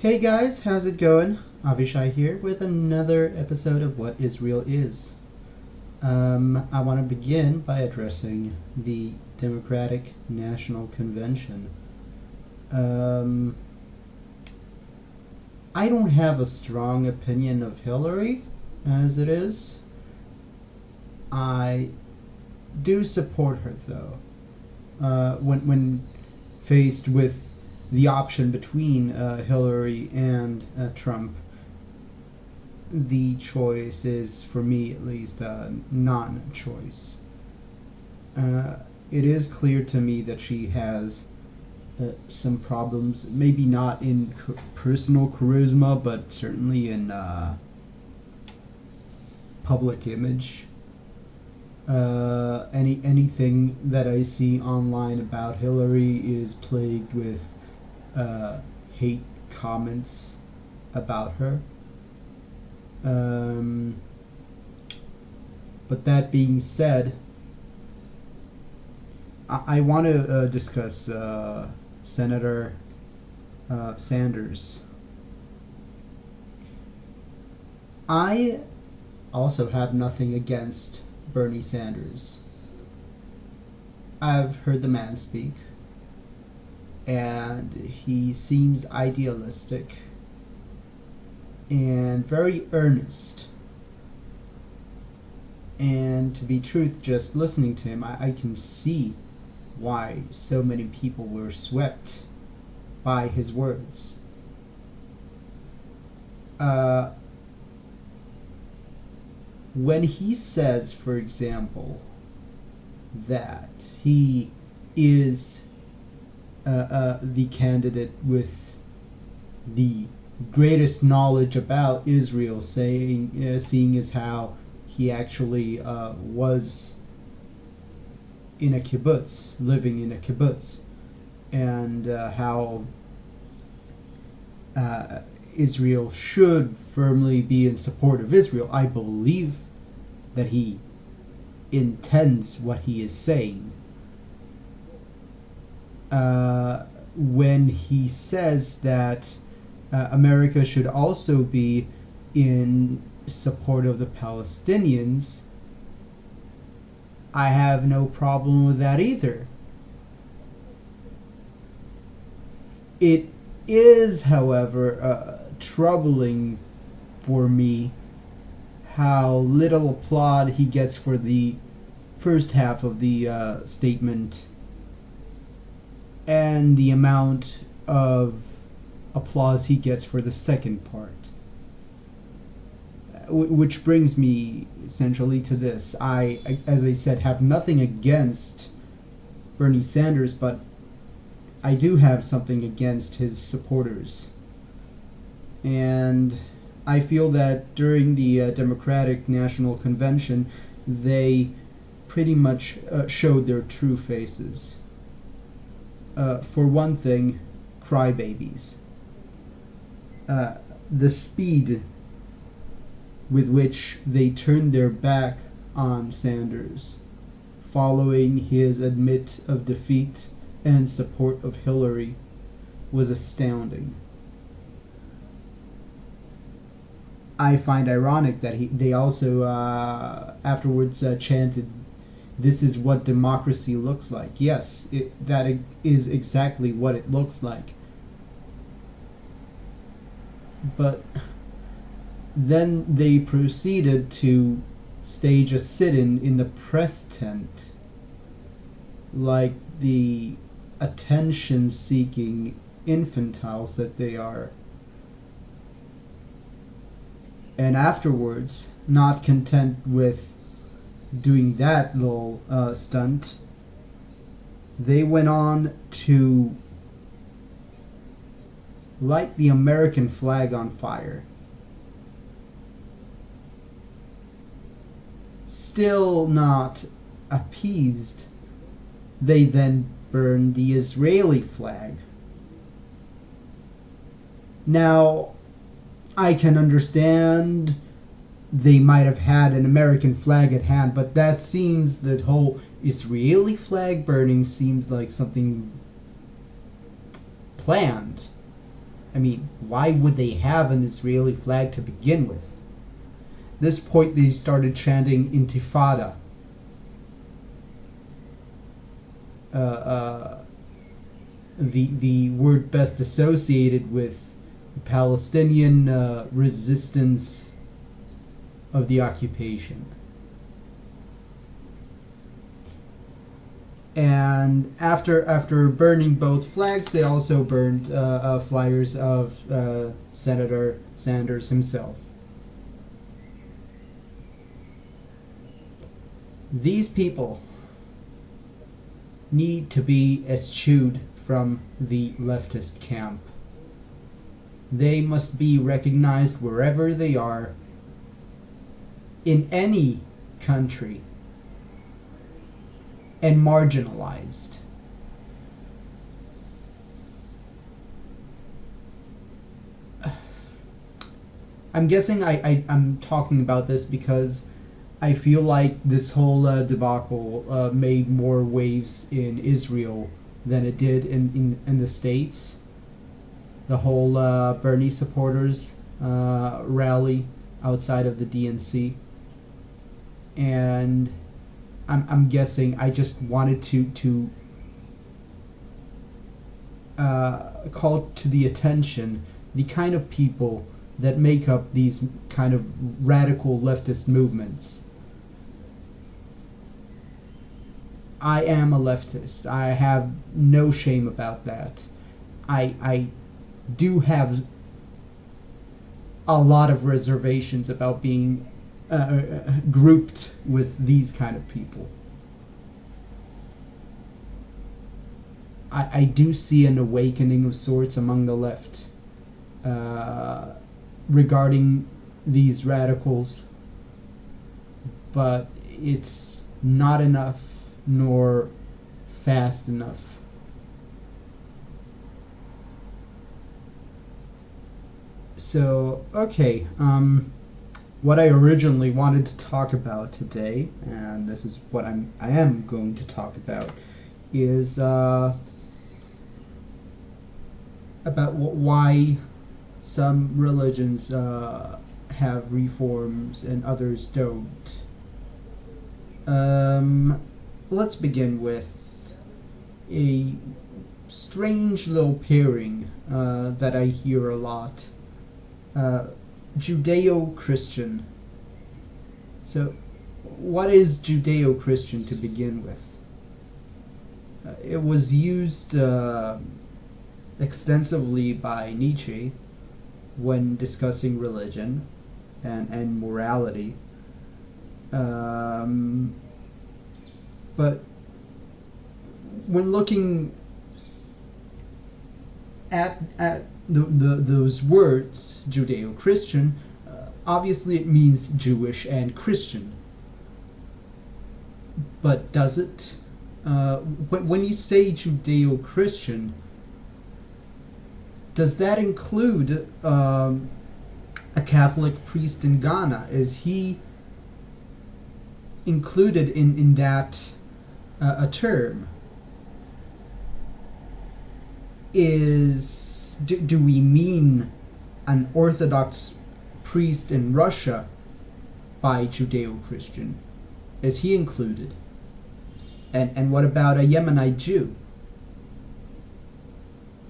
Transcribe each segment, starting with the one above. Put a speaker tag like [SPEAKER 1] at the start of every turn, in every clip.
[SPEAKER 1] Hey guys, how's it going? Avishai here with another episode of What Israel Is. I want to begin by addressing the Democratic National Convention. I don't have a strong opinion of Hillary as it is. I do support her though. When faced with the option between Hillary and Trump, the choice is, for me at least, a non-choice. It is clear to me that she has some problems, maybe not in personal charisma, but certainly in public image. Anything that I see online about Hillary is plagued with hate comments about her. But that being said, I want to discuss Senator Sanders. I also have nothing against Bernie Sanders. I've heard the man speak, and he seems idealistic and very earnest. And to be truth, just listening to him, I can see why so many people were swept by his words. When he says, for example, that he is the candidate with the greatest knowledge about Israel, seeing as how he actually was in a kibbutz, living in a kibbutz, and how Israel should firmly be in support of Israel. I believe that he intends what he is saying. When he says that America should also be in support of the Palestinians, I have no problem with that either. It is, however, troubling for me how little applaud he gets for the first half of the statement, and the amount of applause he gets for the second part. Which brings me essentially to this. As I said, have nothing against Bernie Sanders, but I do have something against his supporters. And I feel that during the Democratic National Convention, they pretty much showed their true faces. For one thing, crybabies. The speed with which they turned their back on Sanders, following his admit of defeat and support of Hillary, was astounding. I find ironic that they also afterwards chanted, "This is what democracy looks like." Yes, that is exactly what it looks like. But then they proceeded to stage a sit-in in the press tent, like the attention-seeking infantiles that they are. And afterwards, not content with doing that little stunt, they went on to light the American flag on fire. Still not appeased, they then burned the Israeli flag. Now, I can understand they might have had an American flag at hand, but that seems, that whole Israeli flag burning seems like something planned. I mean, why would they have an Israeli flag to begin with? At this point, they started chanting Intifada. The word best associated with the Palestinian resistance of the occupation. And after burning both flags, they also burned flyers of Senator Sanders himself. These people need to be eschewed from the leftist camp. They must be recognized wherever they are, in any country, and marginalized. I'm guessing I'm talking about this because I feel like this whole debacle made more waves in Israel than it did in the States. The whole Bernie supporters rally outside of the DNC. And I'm guessing I just wanted to call to the attention the kind of people that make up these kind of radical leftist movements. I am a leftist. I have no shame about that. I do have a lot of reservations about being grouped with these kind of people. I do see an awakening of sorts among the left regarding these radicals, but it's not enough nor fast enough. So, okay, what I originally wanted to talk about today, and this is what I am going to talk about, is about why some religions have reforms and others don't. Let's begin with a strange little pairing that I hear a lot. Judeo-Christian. So, what is Judeo-Christian to begin with? It was used extensively by Nietzsche when discussing religion and morality. But when looking at those words, Judeo-Christian, obviously it means Jewish and Christian. But does it? When you say Judeo-Christian, does that include a Catholic priest in Ghana? Is he included in that a term? Do we mean an Orthodox priest in Russia by Judeo-Christian? Is he included? And what about a Yemenite Jew?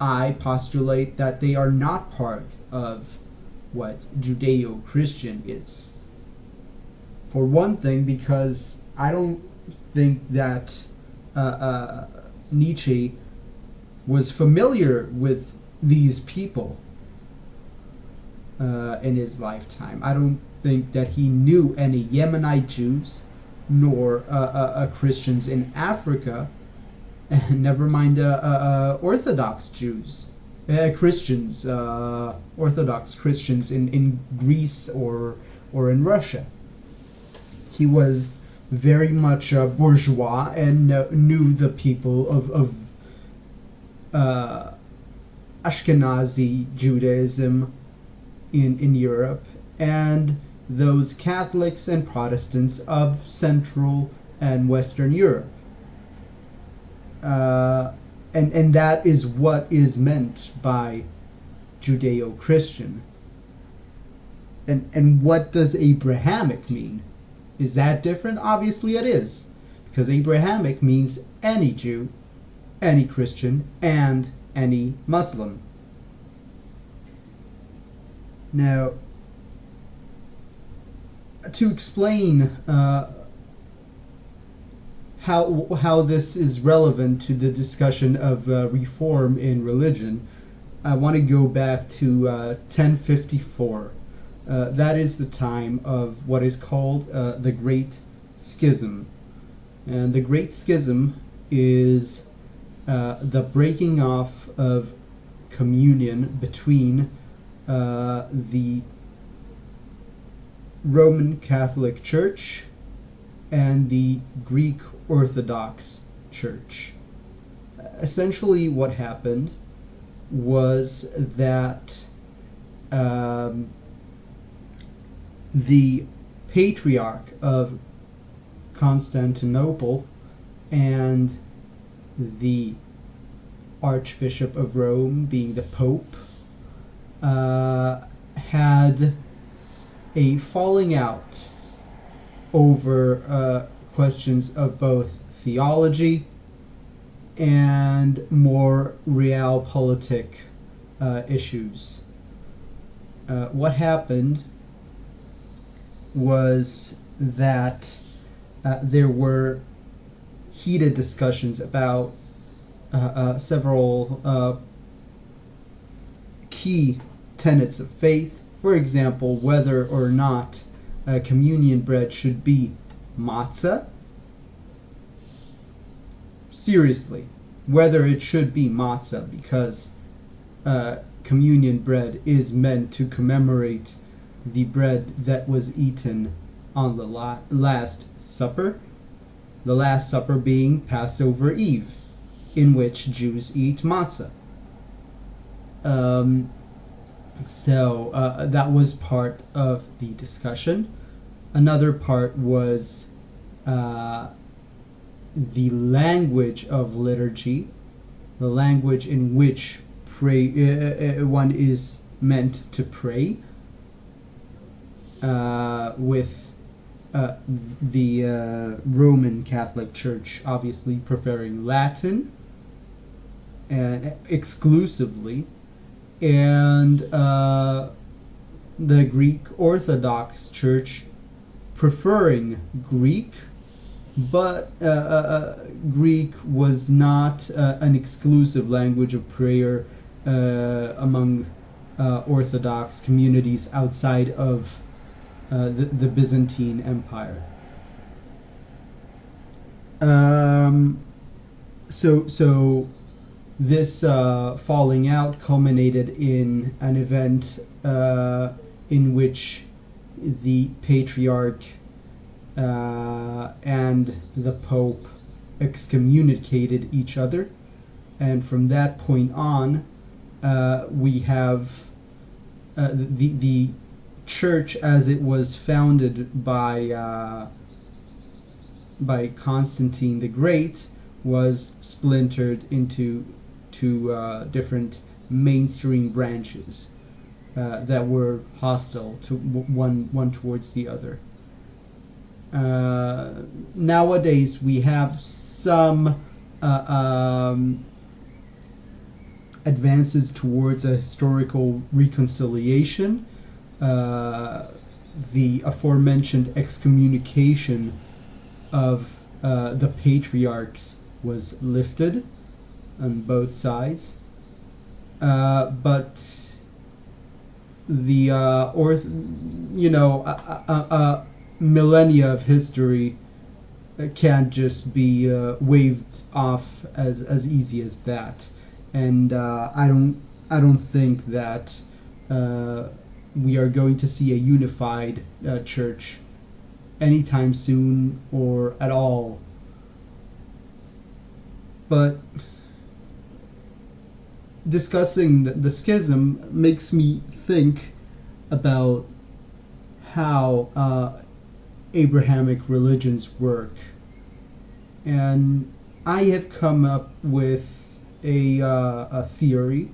[SPEAKER 1] I postulate that they are not part of what Judeo-Christian is. For one thing, because I don't think that Nietzsche was familiar with these people in his lifetime. I don't think that he knew any Yemenite Jews nor Christians in Africa, and never mind Orthodox Jews, Christians, Orthodox Christians in Greece or in Russia. He was very much bourgeois and knew the people of Ashkenazi Judaism in Europe, and those Catholics and Protestants of Central and Western Europe. And that is what is meant by Judeo-Christian. And what does Abrahamic mean? Is that different? Obviously it is. Because Abrahamic means any Jew, any Christian, and any Muslim. Now, to explain how this is relevant to the discussion of reform in religion, I want to go back to 1054. That is the time of what is called the Great Schism. And the Great Schism is the breaking off of communion between the Roman Catholic Church and the Greek Orthodox Church. Essentially what happened was that the Patriarch of Constantinople and the Archbishop of Rome, being the Pope, had a falling out over questions of both theology and more realpolitik issues. What happened was that there were heated discussions about several key tenets of faith. For example, whether or not communion bread should be matzah. Seriously, whether it should be matzah, because communion bread is meant to commemorate the bread that was eaten on the Last Supper. The Last Supper being Passover Eve, in which Jews eat matzah. So that was part of the discussion. Another part was the language of liturgy, the language in which one is meant to pray, with the Roman Catholic Church obviously preferring Latin exclusively, and the Greek Orthodox Church preferring Greek, but Greek was not an exclusive language of prayer among Orthodox communities outside of the Byzantine Empire. So this falling out culminated in an event in which the Patriarch and the Pope excommunicated each other, and from that point on, we have the church as it was founded by Constantine the Great was splintered into two different mainstream branches that were hostile to one towards the other. Nowadays we have some advances towards a historical reconciliation. The aforementioned excommunication of the patriarchs was lifted on both sides, but the millennia of history can't just be waved off as easy as that, and I don't think that we are going to see a unified church anytime soon or at all. But discussing the schism makes me think about how Abrahamic religions work, and I have come up with a theory,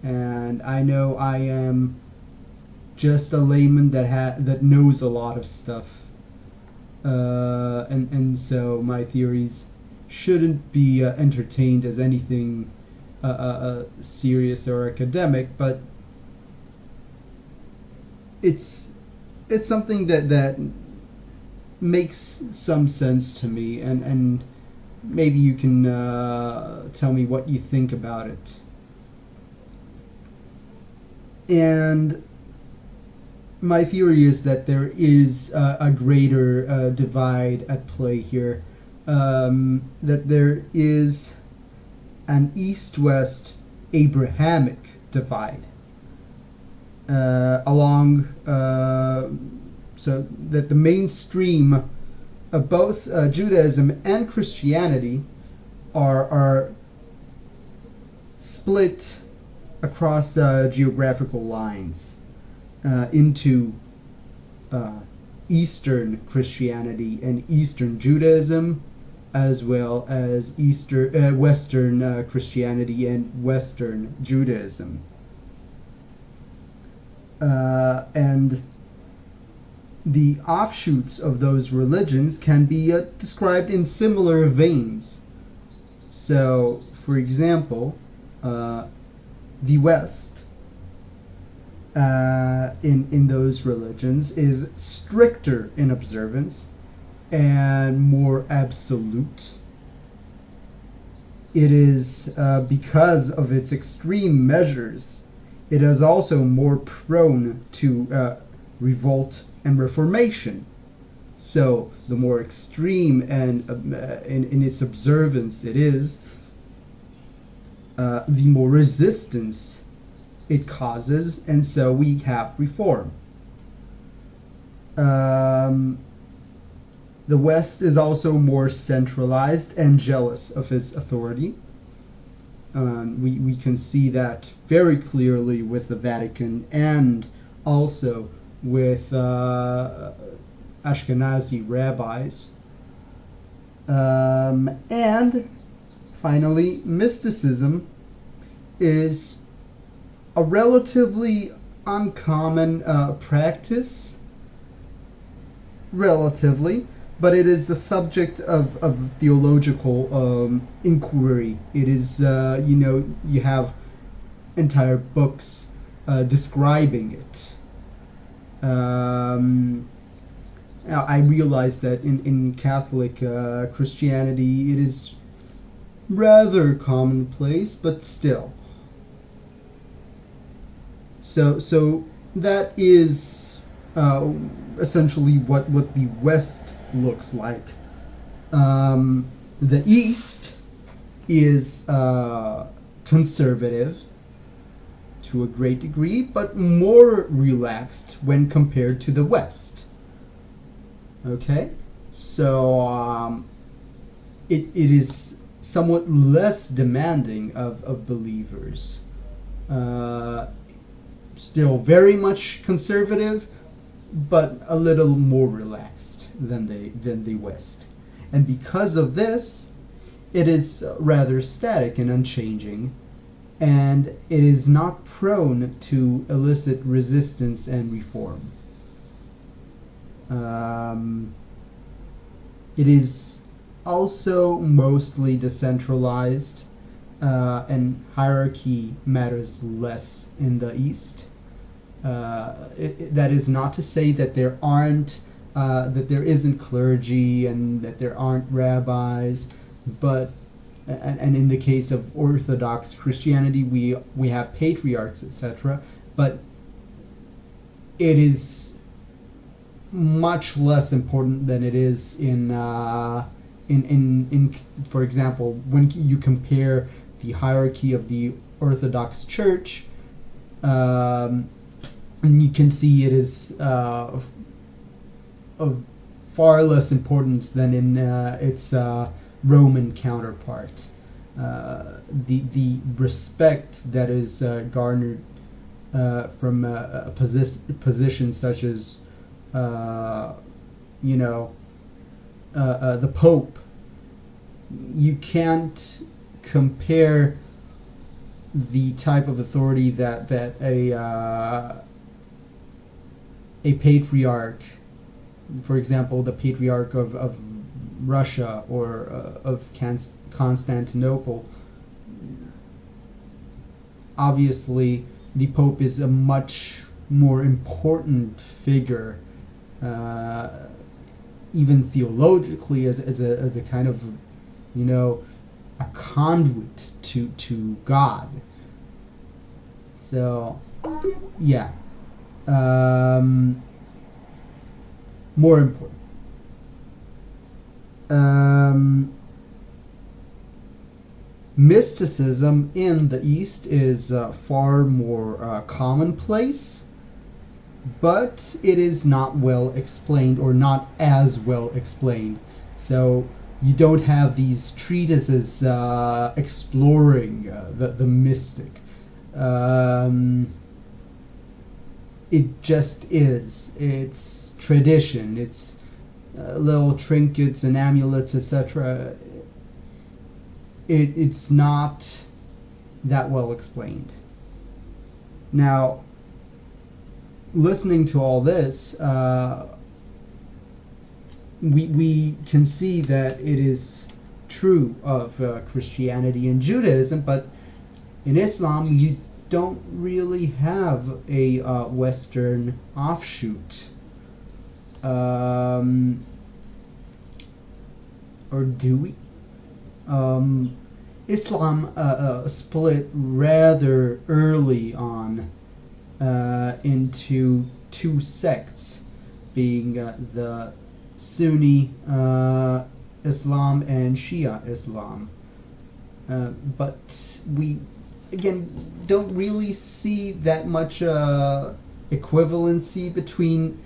[SPEAKER 1] and I know I am just a layman that knows a lot of stuff, and so my theories shouldn't be entertained as anything serious or academic, but it's something that makes some sense to me, and maybe you can tell me what you think about it. And my theory is that there is a greater divide at play here. That there is an East-West Abrahamic divide along, so that the mainstream of both Judaism and Christianity are split across geographical lines into Eastern Christianity and Eastern Judaism, as well as Western Christianity and Western Judaism. And the offshoots of those religions can be described in similar veins. So, for example, the West in those religions is stricter in observance and more absolute. It is because of its extreme measures, it is also more prone to revolt and reformation. So the more extreme and in its observance it is, the more resistance it causes, and so we have reform. The West is also more centralized and jealous of its authority. We can see that very clearly with the Vatican and also with Ashkenazi rabbis. And finally, mysticism is a relatively uncommon practice, relatively, but it is the subject of theological inquiry. It is, you have entire books describing it. Now, I realize that in Catholic Christianity it is rather commonplace, but still. So that is essentially what the West looks like. The East is conservative to a great degree, but more relaxed when compared to the West. Okay? So it is somewhat less demanding of believers. Still very much conservative, but a little more relaxed than the West. And because of this, it is rather static and unchanging, and it is not prone to elicit resistance and reform. It is also mostly decentralized, and hierarchy matters less in the East. That is not to say that there isn't clergy and that there aren't rabbis, but and in the case of Orthodox Christianity, we have patriarchs, etc. But it is much less important than it is in for example, when you compare the hierarchy of the Orthodox Church, and you can see it is of far less importance than in its Roman counterpart. The respect that is garnered from a position such as the Pope, you can't compare the type of authority that a patriarch, for example, the patriarch of Russia or of Constantinople. Obviously, the Pope is a much more important figure, even theologically, as a kind of, a conduit to God. So, yeah, more important. Mysticism in the East is far more commonplace, but it is not well explained, or not as well explained. So you don't have these treatises exploring the mystic. It just is. It's tradition. It's little trinkets and amulets, etc. It's not that well explained. Now, listening to all this, we can see that it is true of Christianity and Judaism, but in Islam you don't really have a Western offshoot. Or do we? Islam split rather early on into two sects, being the Sunni Islam and Shia Islam. But we, again, don't really see that much equivalency between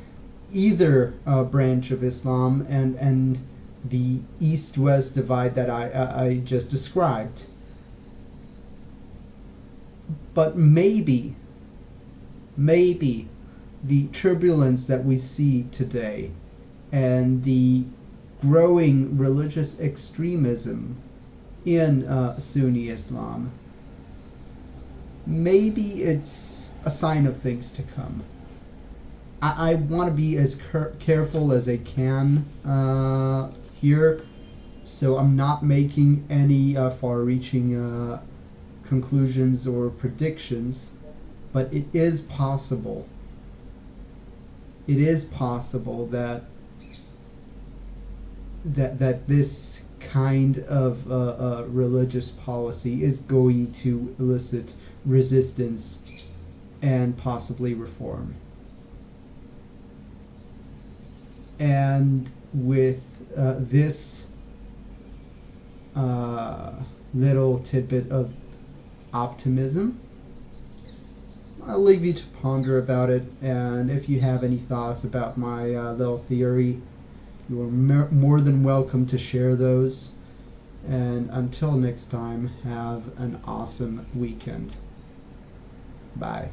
[SPEAKER 1] either branch of Islam and the East-West divide that I just described. But maybe the turbulence that we see today and the growing religious extremism in Sunni Islam, maybe it's a sign of things to come. I want to be as careful as I can here, so I'm not making any far-reaching conclusions or predictions, but it is possible. It is possible that this kind of religious policy is going to elicit resistance and possibly reform. And with this little tidbit of optimism, I'll leave you to ponder about it, and if you have any thoughts about my little theory, you are more than welcome to share those. And until next time, have an awesome weekend. Bye.